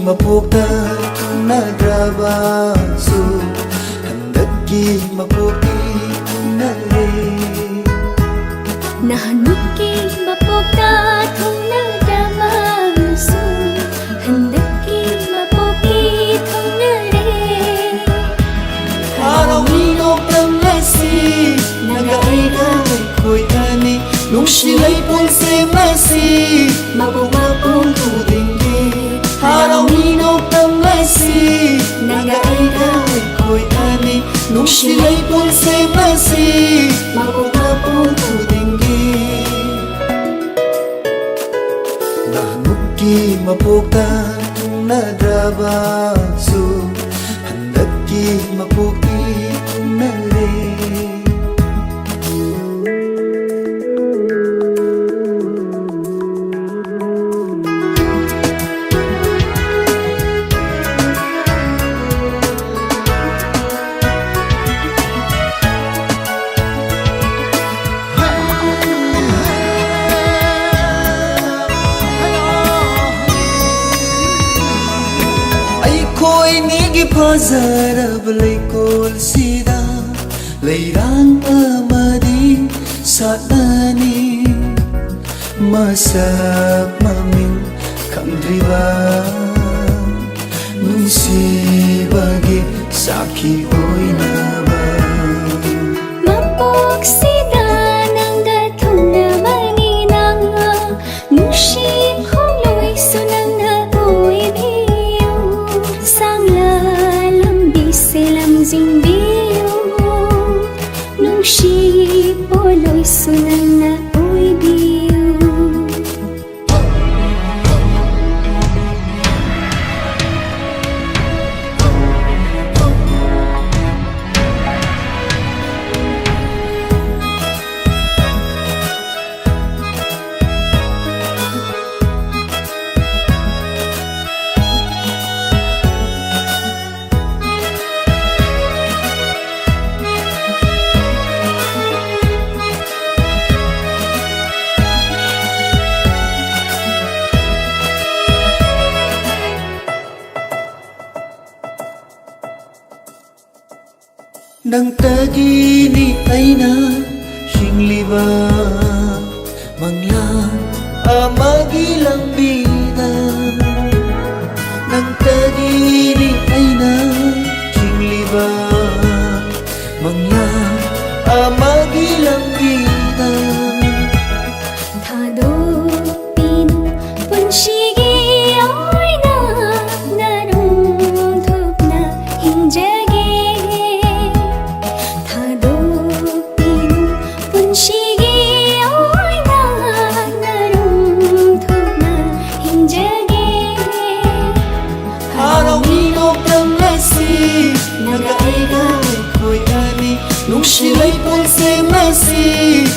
mapokta thungnadrabasu handakki mapokti thungnare nahanukki mapokta thungnadrabasu handakki mapokti thungnare Harawino kamlasi nagaiga koitani nungsilay pulse masi mapong tudinggi Harawino kamlasi nagaiga koitani nungsilay pulse masi mapong tudinggi Nahanukki mapokta thungnadrabasu handakki mapokti thungnare Fazarab leikol sida leirang amadi satani masak maming kangdriba nunsibagi saki oinaba mapok sida nang dathong na maninang nushi kholoy sunang na oi biyo sangla Selam zimbiyo nung si poloy sunang na oy biyo Nang tagini aina hingliba manglan amagilang bida Nang tagini aina hingliba manglan amagilang bida Thado pinu punshigi oy na narung thuk na hinjagi nung sila'y pulse masi